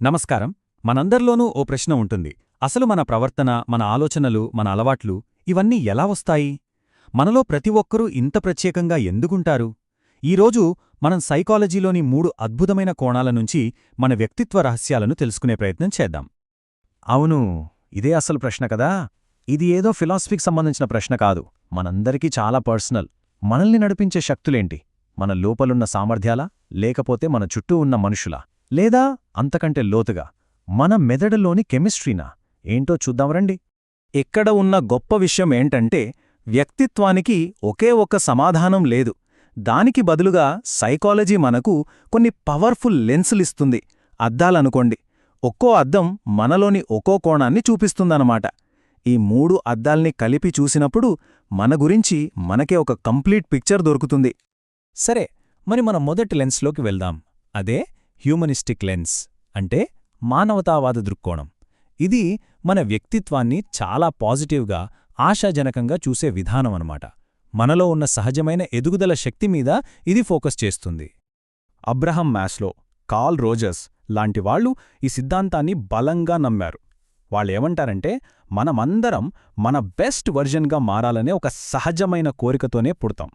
నమస్కారం. మనందర్లోనూ ఓ ప్రశ్న ఉంటుంది. అసలు మన ప్రవర్తన, మన ఆలోచనలు, మన అలవాట్లు ఇవన్నీ ఎలా వస్తాయి? మనలో ప్రతి ఒక్కరూ ఇంత ప్రత్యేకంగా ఎందుకుంటారు? ఈరోజు మనం సైకాలజీలోని 3 అద్భుతమైన కోణాల నుంచి మన వ్యక్తిత్వ రహస్యాలను తెలుసుకునే ప్రయత్నం చేద్దాం. అవును, ఇదే అసలు ప్రశ్న కదా. ఇది ఏదో ఫిలాసఫీకి సంబంధించిన ప్రశ్న కాదు, మనందరికీ చాలా పర్సనల్. మనల్ని నడిపించే శక్తులేంటి? మన లోపలున్న సామర్థ్యాలా, లేకపోతే మన చుట్టూ ఉన్న మనుషులా, లేదా అంతకంటే లోతుగా మన మెదడులోని కెమిస్ట్రీనా? ఏంటో చూద్దాం రండి. ఇక్కడ ఉన్న గొప్ప విషయం ఏంటంటే, వ్యక్తిత్వానికి ఒకే ఒక్క సమాధానం లేదు. దానికి బదులుగా సైకాలజీ మనకు కొన్ని పవర్ఫుల్ లెన్సులిస్తుంది. అద్దాలనుకోండి. ఒక్కో అద్దం మనలోని ఒక్కో కోణాన్ని చూపిస్తుందన్నమాట. ఈ 3 అద్దాల్ని కలిపి చూసినప్పుడు మన గురించి మనకే ఒక కంప్లీట్ పిక్చర్ దొరుకుతుంది. సరే, మరి మన మొదటి లెన్స్లోకి వెళ్దాం. అదే హ్యూమనిస్టిక్ లెన్స్, అంటే మానవతావాద దృక్కోణం. ఇది మన వ్యక్తిత్వాన్ని చాలా పాజిటివ్గా, ఆశాజనకంగా చూసే విధానమన్నమాట. మనలో ఉన్న సహజమైన ఎదుగుదల శక్తి మీద ఇది ఫోకస్ చేస్తుంది. అబ్రహం మాస్లో, కార్ల్ రోజర్స్ లాంటివాళ్లు ఈ సిద్ధాంతాన్ని బలంగా నమ్మారు. వాళ్ళేమంటారంటే, మనమందరం మన బెస్ట్ వర్జన్గా మారాలనే ఒక సహజమైన కోరికతోనే పుడతాం.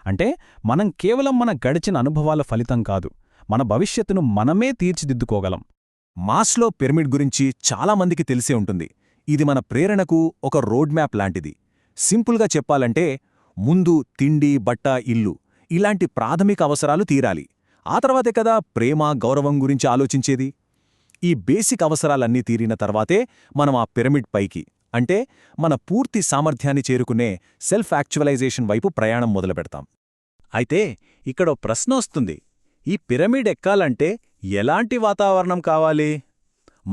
అంటే మనం కేవలం మన గడిచిన అనుభవాల ఫలితం కాదు, మన భవిష్యత్తును మనమే తీర్చిదిద్దుకోగలం. మాస్లో పిరమిడ్ గురించి చాలామందికి తెలిసే ఉంటుంది. ఇది మన ప్రేరణకు ఒక రోడ్ మ్యాప్ లాంటిది. సింపుల్గా చెప్పాలంటే, ముందు తిండి, బట్ట, ఇల్లు ఇలాంటి ప్రాథమిక అవసరాలు తీరాలి. ఆ తర్వాతే కదా ప్రేమ, గౌరవం గురించి ఆలోచించేది. ఈ బేసిక్ అవసరాలన్నీ తీరిన తర్వాతే మనం ఆ పిరమిడ్ పైకి, అంటే మన పూర్తి సామర్థ్యాన్ని చేరుకునే సెల్ఫ్ యాక్చువలైజేషన్ వైపు ప్రయాణం మొదలుపెడతాం. అయితే ఇక్కడో ప్రశ్న వస్తుంది. ఈ పిరమిడ్ ఎక్కాలంటే ఎలాంటి వాతావరణం కావాలి?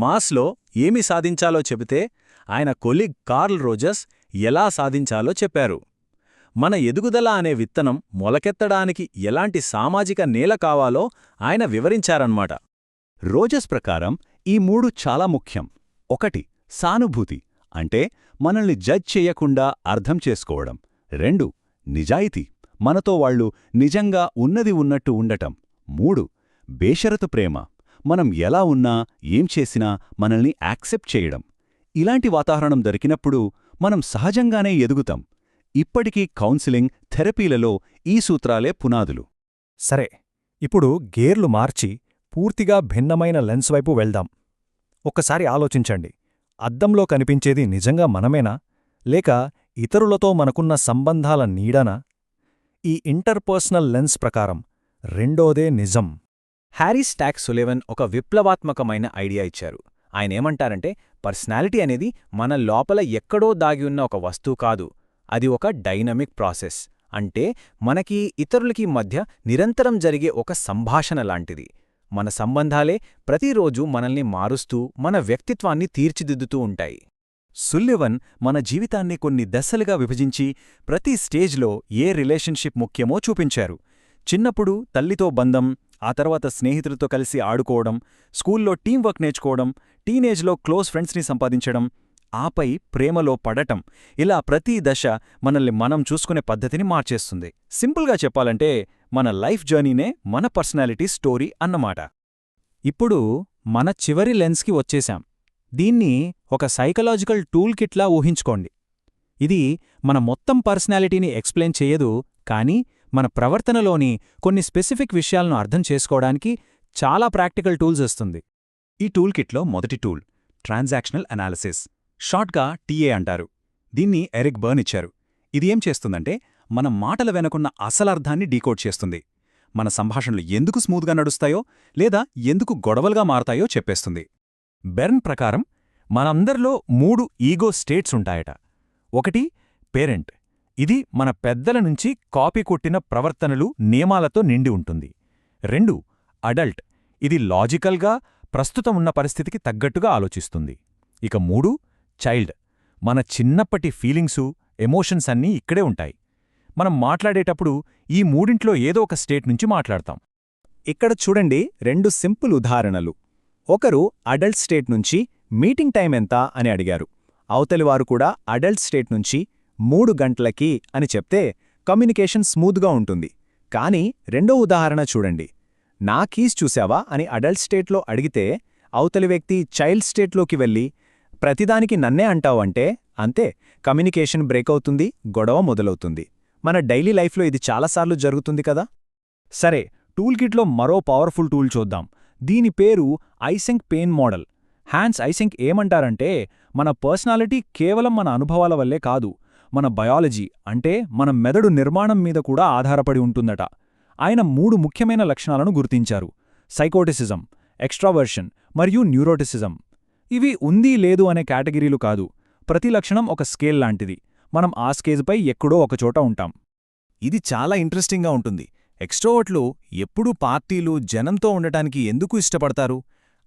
మాస్లో ఏమి సాధించాలో చెబితే, ఆయన కొలీగ్ కార్ల్ రోజర్స్ ఎలా సాధించాలో చెప్పారు. మన ఎదుగుదల అనే విత్తనం మొలకెత్తడానికి ఎలాంటి సామాజిక నేల కావాలో ఆయన వివరించారన్నమాట. రోజర్స్ ప్రకారం ఈ 3 చాలా ముఖ్యం. 1. సానుభూతి, అంటే మనల్ని జడ్జ్ చేయకుండా అర్థం చేసుకోవడం. 2. నిజాయితీ, మనతో వాళ్లు నిజంగా ఉన్నది ఉన్నట్టు ఉండటం. 3. బేషరతు ప్రేమ, మనం ఎలా ఉన్నా, ఏం చేసినా మనల్ని యాక్సెప్ట్ చేయడం. ఇలాంటి వాతావరణం దొరికినప్పుడు మనం సహజంగానే ఎదుగుతాం. ఇప్పటికీ కౌన్సిలింగ్, థెరపీలలో ఈ సూత్రాలే పునాదులు. సరే, ఇప్పుడు గేర్లు మార్చి పూర్తిగా భిన్నమైన లెన్స్ వైపు వెళ్దాం. ఒక్కసారి ఆలోచించండి. అద్దంలో కనిపించేది నిజంగా మనమేనా, లేక ఇతరులతో మనకున్న సంబంధాల నీడనా? ఈ ఇంటర్పర్సనల్ లెన్స్ ప్రకారం రెండోదే నిజం. హ్యారీ స్టాక్ సులివన్ ఒక విప్లవాత్మకమైన ఐడియా ఇచ్చారు. ఆయనేమంటారంటే, పర్సనాలిటీ అనేది మన లోపల ఎక్కడో దాగి ఉన్న ఒక వస్తువు కాదు, అది ఒక డైనమిక్ ప్రాసెస్. అంటే మనకి ఇతరులకి మధ్య నిరంతరం జరిగే ఒక సంభాషణ లాంటిది. మన సంబంధాలే ప్రతిరోజూ మనల్ని మారుస్తూ, మన వ్యక్తిత్వాన్ని తీర్చిదిద్దుతూ ఉంటాయి. సుల్లివన్ మన జీవితాన్ని కొన్ని దశలుగా విభజించి ప్రతి స్టేజ్లో ఏ రిలేషన్షిప్ ముఖ్యమో చూపించారు. చిన్నప్పుడు తల్లితో బంధం, ఆ తర్వాత స్నేహితులతో కలిసి ఆడుకోవడం, స్కూల్లో టీంవర్క్ నేర్చుకోవడం, టీనేజ్లో క్లోజ్ ఫ్రెండ్స్ని సంపాదించడం, ఆపై ప్రేమలో పడటం. ఇలా ప్రతి దశ మనల్ని మనం చూసుకునే పద్ధతిని మార్చేస్తుంది. సింపుల్గా చెప్పాలంటే, మన లైఫ్ జర్నీనే మన పర్సనాలిటీ స్టోరీ అన్నమాట. ఇప్పుడు మన చివరి లెన్స్కి వచ్చేశాం. దీన్ని ఒక సైకలాజికల్ టూల్ కిట్లా ఊహించుకోండి. ఇది మన మొత్తం పర్సనాలిటీని ఎక్స్ప్లెయిన్ చెయ్యదు, కానీ మన ప్రవర్తనలోని కొన్ని స్పెసిఫిక్ విషయాలను అర్థం చేసుకోవడానికి చాలా ప్రాక్టికల్ టూల్స్ ఇస్తుంది. ఈ టూల్ కిట్లో మొదటి టూల్ ట్రాన్సాక్షనల్ అనాలిసిస్, షార్ట్గా టీఏ అంటారు. దీన్ని ఎరిక్ బర్న్ ఇచ్చారు. ఇది ఏం చేస్తుందంటే, మన మాటల వెనకున్న అసలర్థాన్ని డీకోడ్ చేస్తుంది. మన సంభాషణలు ఎందుకు స్మూత్గా నడుస్తాయో, లేదా ఎందుకు గొడవలుగా మారతాయో చెప్పేస్తుంది. బెర్న్ ప్రకారం మనందరిలో 3 ఈగో స్టేట్స్ ఉంటాయట. 1. పేరెంట్, ఇది మన పెద్దల నుంచి కాపీ కొట్టిన ప్రవర్తనలు, నియమాలతో నిండి ఉంటుంది. 2. అడల్ట్, ఇది లాజికల్గా ప్రస్తుతం ఉన్న పరిస్థితికి తగ్గట్టుగా ఆలోచిస్తుంది. ఇక 3. చైల్డ్, మన చిన్నప్పటి ఫీలింగ్సు, ఎమోషన్స్ అన్నీ ఇక్కడే ఉంటాయి. మనం మాట్లాడేటప్పుడు ఈ 3 ఏదో ఒక స్టేట్ నుంచి మాట్లాడతాం. ఇక్కడ చూడండి 2 సింపుల్ ఉదాహరణలు. ఒకరు అడల్ట్ స్టేట్ నుంచి మీటింగ్ టైం ఎంత అని అడిగారు. అవతలివారు కూడా అడల్ట్ స్టేట్ నుంచి 3 గంటలకి అని చెప్తే కమ్యూనికేషన్ స్మూత్గా ఉంటుంది. కానీ రెండో ఉదాహరణ చూడండి. నా కీస్ చూశావా అని అడల్ట్ స్టేట్లో అడిగితే అవతలి వ్యక్తి చైల్డ్ స్టేట్లోకి వెళ్ళి ప్రతిదానికి నన్నే అంటావంటే అంతే, కమ్యూనికేషన్ బ్రేక్ అవుతుంది, గొడవ మొదలవుతుంది. మన డైలీ లైఫ్లో ఇది చాలాసార్లు జరుగుతుంది కదా. సరే, టూల్ కిట్లో మరో పవర్ఫుల్ టూల్ చూద్దాం. దీని పేరు ఐసెంక్ పెయిన్ మోడల్. హ్యాన్స్ ఐసెంక్ ఏమంటారంటే, మన పర్సనాలిటీ కేవలం మన అనుభవాల వల్లే కాదు, మన బయాలజీ అంటే మన మెదడు నిర్మాణం మీద కూడా ఆధారపడి ఉంటుందట. ఆయన 3 ముఖ్యమైన లక్షణాలను గుర్తించారు: సైకోటిసిజం, ఎక్స్ట్రావర్షన్ మరియు న్యూరోటిసిజం. ఇవి ఉంది లేదు అనే కేటగిరీలు కాదు, ప్రతి లక్షణం ఒక స్కేల్ లాంటిది. మనం ఆ స్కేజ్పై ఎక్కడో ఒకచోట ఉంటాం. ఇది చాలా ఇంట్రెస్టింగ్గా ఉంటుంది. ఎక్స్ట్రోవర్ట్లు ఎప్పుడూ పార్టీలు, జనంతో ఉండటానికి ఎందుకు ఇష్టపడతారు?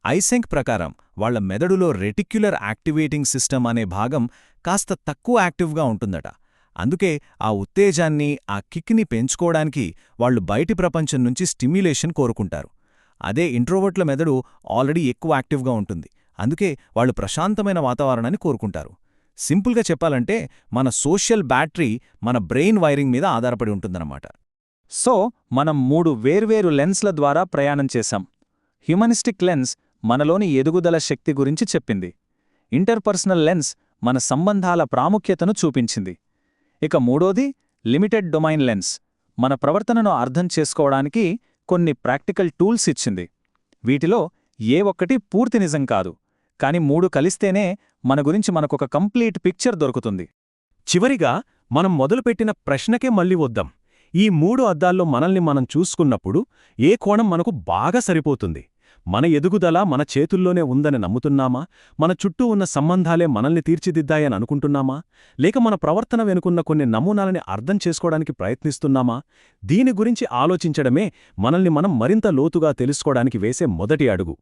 ఐసెంక్ ప్రకారం వాళ్ల మెదడులో రెటిక్యులర్ యాక్టివేటింగ్ సిస్టమ్ అనే భాగం కాస్త తక్కువ యాక్టివ్గా ఉంటుందట. అందుకే ఆ ఉత్తేజాన్ని, ఆ కిక్ని పెంచుకోవడానికి వాళ్లు బయటి ప్రపంచం నుంచి స్టిమ్యులేషన్ కోరుకుంటారు. అదే ఇంట్రోవర్ట్ల మెదడు ఆల్రెడీ ఎక్కువ యాక్టివ్గా ఉంటుంది. అందుకే వాళ్లు ప్రశాంతమైన వాతావరణాన్ని కోరుకుంటారు. సింపుల్గా చెప్పాలంటే మన సోషల్ బ్యాటరీ మన బ్రెయిన్ వైరింగ్ మీద ఆధారపడి ఉంటుందన్నమాట. సో మనం 3 వేర్వేరు లెన్స్ల ద్వారా ప్రయాణం చేశాం. హ్యూమనిస్టిక్ లెన్స్ మనలోని ఎదుగుదల శక్తి గురించి చెప్పింది. ఇంటర్పర్సనల్ లెన్స్ మన సంబంధాల ప్రాముఖ్యతను చూపించింది. ఇక మూడోది లిమిటెడ్ డొమైన్ లెన్స్ మన ప్రవర్తనను అర్థం చేసుకోవడానికి కొన్ని ప్రాక్టికల్ టూల్స్ ఇచ్చింది. వీటిలో ఏ ఒక్కటి పూర్తి నిజం కాదు, కాని 3 కలిస్తేనే మన గురించి మనకొక కంప్లీట్ పిక్చర్ దొరుకుతుంది. చివరిగా మనం మొదలుపెట్టిన ప్రశ్నకే మళ్ళీ వద్దాం. ఈ 3 అద్దాల్లో మనల్ని మనం చూసుకున్నప్పుడు ఏ కోణం మనకు బాగా సరిపోతుంది? మన ఎదుగుదల మన చేతుల్లోనే ఉందని నమ్ముతున్నామా? మన చుట్టూ ఉన్న సంబంధాలే మనల్ని తీర్చిదిద్దాయని అనుకుంటున్నామా? లేక మన ప్రవర్తన వెనుకున్న కొన్ని నమూనాలని అర్థం చేసుకోవడానికి ప్రయత్నిస్తున్నామా? దీని గురించి ఆలోచించడమే మనల్ని మనం మరింత లోతుగా తెలుసుకోవడానికి వేసే మొదటి అడుగు.